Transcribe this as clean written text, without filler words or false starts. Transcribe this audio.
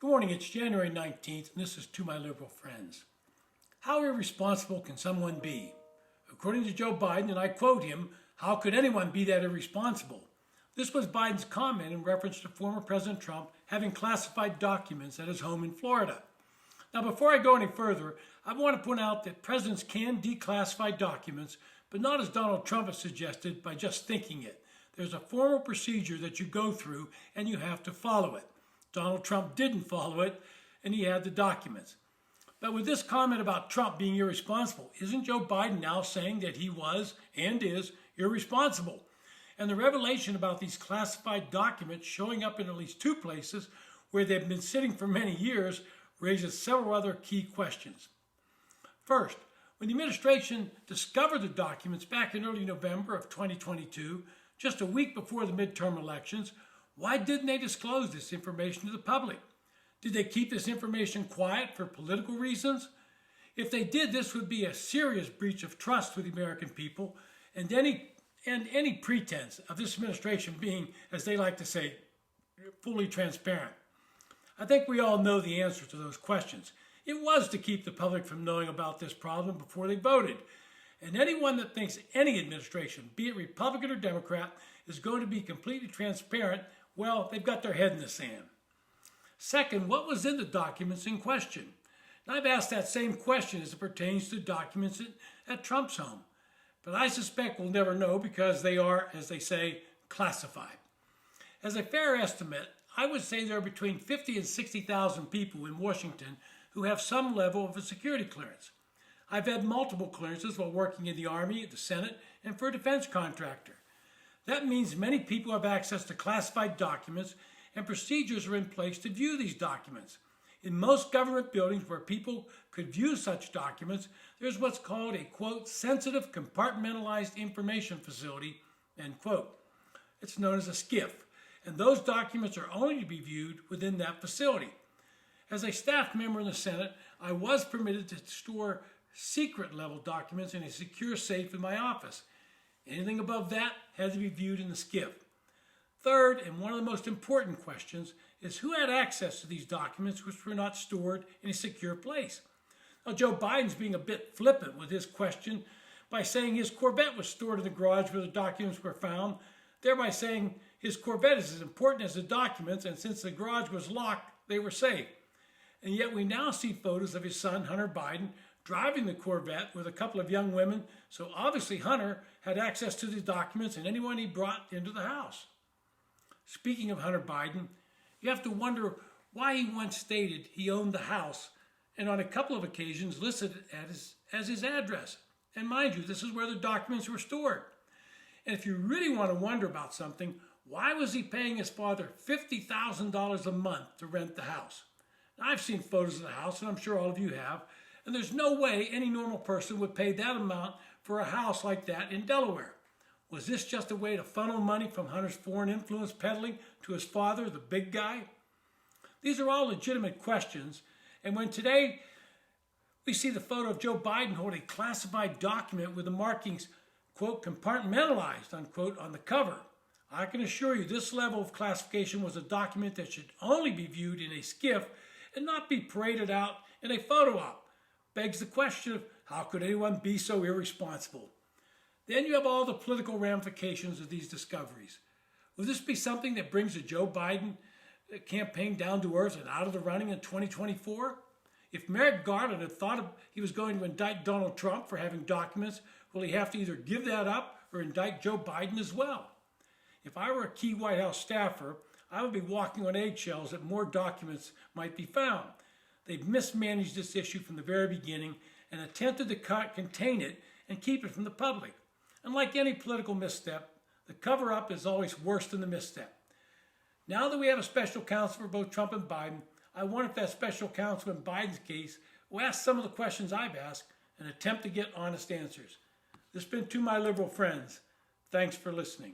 Good morning, it's January 19th, and this is To My Liberal Friends. How irresponsible can someone be? According to Joe Biden, and I quote him, "How could anyone be that irresponsible?" This was Biden's comment in reference to former President Trump having classified documents at his home in Florida. Now, before I go any further, I want to point out that presidents can declassify documents, but not as Donald Trump has suggested by just thinking it. There's a formal procedure that you go through, and you have to follow it. Donald Trump didn't follow it, and he had the documents. But with this comment about Trump being irresponsible, isn't Joe Biden now saying that he was and is irresponsible? And the revelation about these classified documents showing up in at least two places where they've been sitting for many years raises several other key questions. First, when the administration discovered the documents back in early November of 2022, just a week before the midterm elections, why didn't they disclose this information to the public? Did they keep this information quiet for political reasons? If they did, this would be a serious breach of trust with the American people and any pretense of this administration being, as they like to say, fully transparent. I think we all know the answer to those questions. It was to keep the public from knowing about this problem before they voted. And anyone that thinks any administration, be it Republican or Democrat, is going to be completely transparent, well, they've got their head in the sand. Second, what was in the documents in question? And I've asked that same question as it pertains to documents at Trump's home. But I suspect we'll never know because they are, as they say, classified. As a fair estimate, I would say there are between 50 and 60,000 people in Washington who have some level of a security clearance. I've had multiple clearances while working in the Army, the Senate, and for a defense contractor. That means many people have access to classified documents, and procedures are in place to view these documents. In most government buildings where people could view such documents, there's what's called a, quote, sensitive compartmentalized information facility, end quote. It's known as a SCIF, and those documents are only to be viewed within that facility. As a staff member in the Senate, I was permitted to store secret-level documents in a secure safe in my office. Anything above that had to be viewed in the SCIF. Third, and one of the most important questions, is who had access to these documents which were not stored in a secure place. Now, Joe Biden's being a bit flippant with his question by saying his Corvette was stored in the garage where the documents were found, thereby saying his Corvette is as important as the documents, and since the garage was locked, they were safe. And yet we now see photos of his son, Hunter Biden, driving the Corvette with a couple of young women, so obviously Hunter had access to the documents and anyone he brought into the house. Speaking of Hunter Biden, you have to wonder why he once stated he owned the house and on a couple of occasions listed it as his address. And mind you, this is where the documents were stored. And if you really want to wonder about something, why was he paying his father $50,000 a month to rent the house? Now, I've seen photos of the house, and I'm sure all of you have, and there's no way any normal person would pay that amount for a house like that in Delaware. Was this just a way to funnel money from Hunter's foreign influence peddling to his father, the big guy? These are all legitimate questions, and when today we see the photo of Joe Biden holding a classified document with the markings, quote, compartmentalized, unquote, on the cover, I can assure you this level of classification was a document that should only be viewed in a SCIF and not be paraded out in a photo op. Begs the question of how could anyone be so irresponsible? Then you have all the political ramifications of these discoveries. Will this be something that brings the Joe Biden campaign down to earth and out of the running in 2024? If Merrick Garland had thought he was going to indict Donald Trump for having documents, will he have to either give that up or indict Joe Biden as well? If I were a key White House staffer, I would be walking on eggshells that more documents might be found. They've mismanaged this issue from the very beginning and attempted to contain it and keep it from the public. And like any political misstep, the cover-up is always worse than the misstep. Now that we have a special counsel for both Trump and Biden, I wonder if that special counsel in Biden's case will ask some of the questions I've asked and attempt to get honest answers. This has been To My Liberal Friends. Thanks for listening.